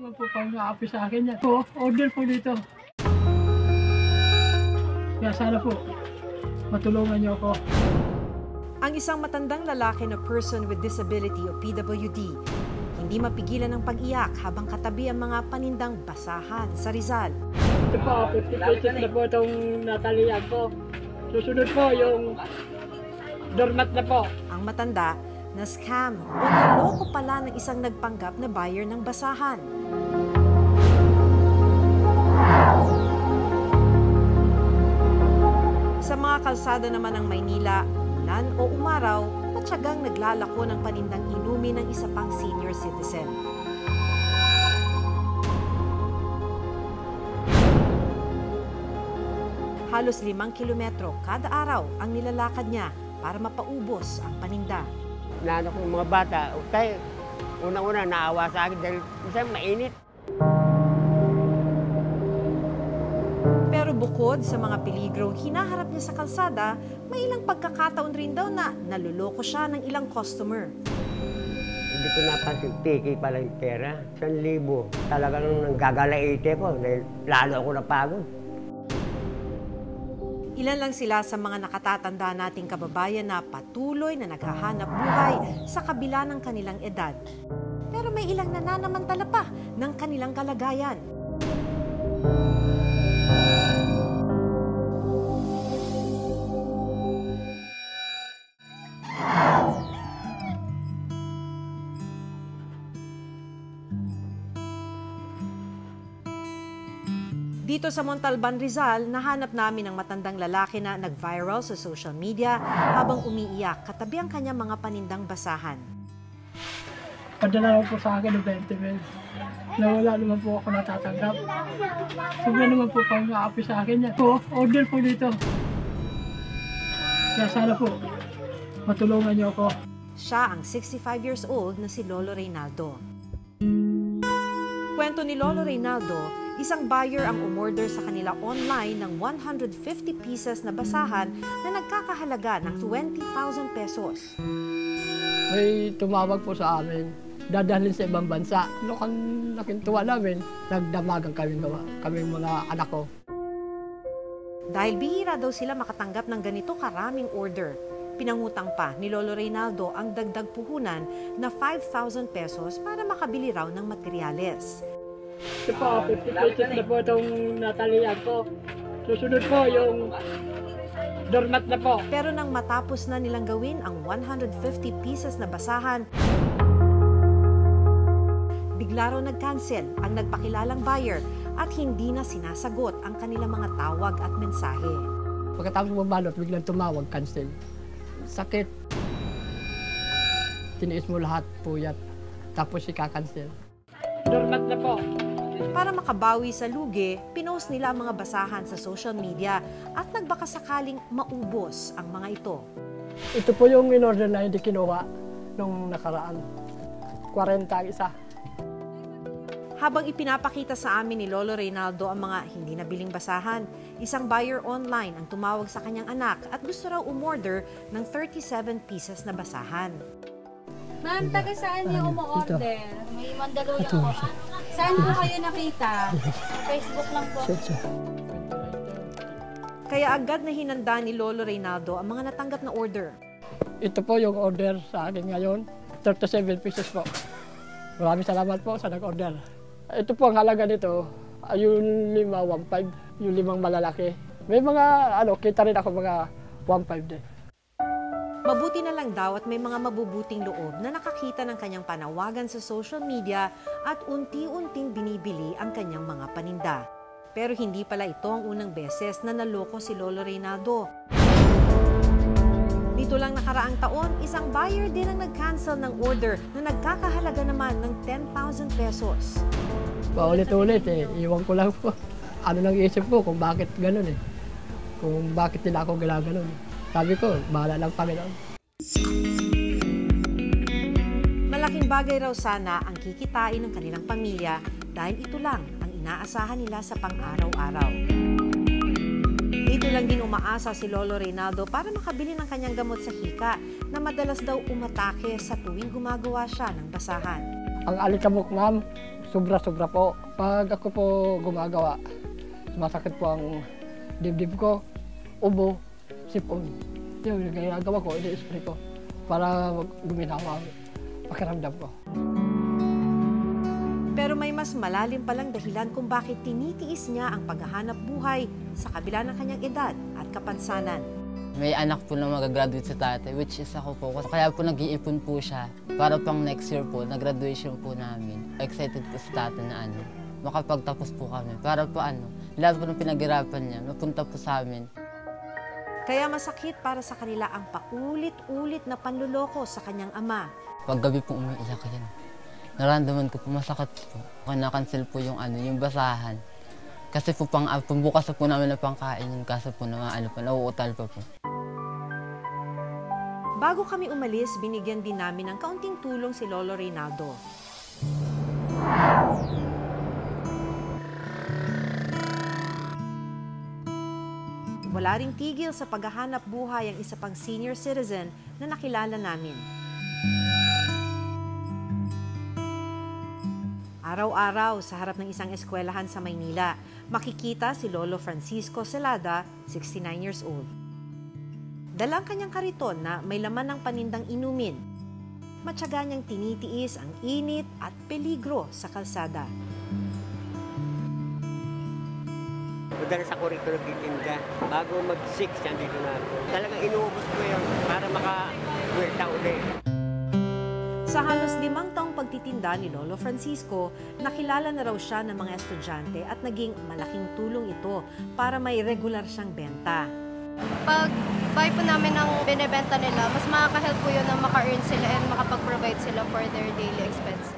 naman po pang naapi sa akin yan. Po, order po dito. Kaya sana po, matulungan niyo ako. Ang isang matandang lalaki na person with disability o PWD, hindi mapigilan ng pag-iyak habang katabi ang mga panindang basahan sa Rizal. Ito po, 50 pesos na po itong natalian ko. Susunod po yung doormat na po. Ang matanda na scam o naloko pala ng isang nagpanggap na buyer ng basahan. Sa mga kalsada naman ng Maynila, ulan o umaraw, matyagang naglalako ng panindang inumin ng isa pang senior citizen. Halos 5 kilometro kada araw ang nilalakad niya para mapaubos ang paninda. Naano ko yung mga bata, okay, unang-una naawa sa akin dahil minsan mainit. Pero bukod sa mga peligrong hinaharap niya sa kalsada, may ilang pagkakataon rin daw na naluloko siya ng ilang customer. Hindi ko napansin, tiki pala yung pera, 1,000. Talagang nanggagalaite ko dahil lalo ako napagod. Ilan lang sila sa mga nakatatanda nating kababayan na patuloy na naghahanap buhay sa kabila ng kanilang edad. Pero may ilang nananamantala pa ng kanilang kalagayan. Dito sa Montalban, Rizal, nahanap namin ang matandang lalaki na nag-viral sa social media habang umiiyak katabi ang kanyang mga panindang basahan. Padala po sa akin ng 20 mil. Nawala naman po ako natatanggap. Sobra naman po pang naapi sa akin yan. Po, order po dito. Kaya sana po, matulungan niyo ako. Siya ang 65 years old na si Lolo Reynaldo. Kwento ni Lolo Reynaldo, isang buyer ang umorder sa kanila online ng 150 pieces na basahan na nagkakahalaga ng 20,000 pesos. May tumawag po sa amin, dadalhin sa ibang bansa. Laking tuwa namin, nagdamagan kami mga anak ko. Dahil bihira daw sila makatanggap ng ganito karaming order, pinangutang pa ni Lolo Reynaldo ang dagdag puhunan na 5,000 pesos para makabili raw ng materyales. Ito po, 50 pesos na po itong natalian ko. Susunod po yung doormat na po. Pero nang matapos na nilang gawin ang 150 pieces na basahan, bigla raw nag-cancel ang nagpakilalang buyer at hindi na sinasagot ang kanilang mga tawag at mensahe. Pagkatapos mabalot, biglang tumawag, cancel. Sakit. Tiniis mo lahat po yan. Tapos ika-cancel. Doormat na po. Para makabawi sa lugi, pinost nila ang mga basahan sa social media at nagbakasakaling maubos ang mga ito. Ito po yung in-order na hindi kinuha nung nakaraan. 40 ang isa. Habang ipinapakita sa amin ni Lolo Reynaldo ang mga hindi nabiling basahan, isang buyer online ang tumawag sa kanyang anak at gusto raw umorder ng 37 pieces na basahan. Ma'am, taga saan niyo umu-order? May Mandaluyong po. Saan po kayo nakita? Facebook lang po. Kaya agad na hinanda ni Lolo Reynaldo ang mga natanggap na order. Ito po yung order sa akin ngayon. 37 pieces po. Maraming salamat po sa nag-order. Ito po ang halaga nito. Yung 5, 1.5, yung 5 malalaki. May mga, kita rin ako mga 1.5 din. Mabuti na lang daw at may mga mabubuting loob na nakakita ng kanyang panawagan sa social media at unti-unting binibili ang kanyang mga paninda. Pero hindi pala ito ang unang beses na naloko si Lolo Reynaldo. Dito lang nakaraang taon, isang buyer din ang nag-cancel ng order na nagkakahalaga naman ng 10,000 pesos. Paulit-ulit iwan ko lang po. Ano nang isip ko kung bakit ganun Kung bakit nila ako ginaganon. Sabi ko, bahala lang Panginoon. Malaking bagay raw sana ang kikitain ng kanilang pamilya dahil ito lang ang inaasahan nila sa pang-araw-araw. Dito lang din umaasa si Lolo Reynaldo para makabili ng kanyang gamot sa hika na madalas daw umatake sa tuwing gumagawa siya ng basahan. Ang alikabok, ma'am, sobra-sobra po. Pag ako po gumagawa, masakit po ang dibdib ko, ubo, sipon. Yung ginagawa ko, ini-spray ko para guminawa ang pakiramdam ko. Pero may mas malalim palang dahilan kung bakit tinitiis niya ang paghahanap buhay sa kabila ng kanyang edad at kapansanan. May anak po na magagraduate sa tatay, which is ako po. Kaya po nag-iipon po siya para pang next year po, na graduation po namin. Excited po sa tatay na makapagtapos po kami. Para po lahat po ng pinaghirapan niya, mapunta po sa amin. Kaya masakit para sa kanila ang paulit-ulit na panluloko sa kanyang ama. Pag gabi po umiiyak yan. Naramdaman ko po masakit po. Na-cancel po yung yung basahan. Kasi po pambukas po namin na pangkain yung kaso po na nauutal pa po. Bago kami umalis, binigyan din namin ng kaunting tulong si Lolo Reynaldo. Wala ring tigil sa paghahanap buhay ang isa pang senior citizen na nakilala namin. Araw-araw sa harap ng isang eskwelahan sa Maynila, makikita si Lolo Francisco Celada, 69 years old. Dalang kanyang kariton na may laman ng panindang inumin. Matyaga niyang tinitiis ang init at peligro sa kalsada. Madalas ako rito nagtitinda. Bago mag-6, nandito na ako. Talagang inuubos ko yun para maka-welta ulit. Sa halos 5 taong pagtitinda ni Lolo Francisco, nakilala na raw siya ng mga estudyante at naging malaking tulong ito para may regular siyang benta. Pag buy po namin ng binebenta nila, mas makaka-help po yun na maka-earn sila and makapag-provide sila for their daily expense.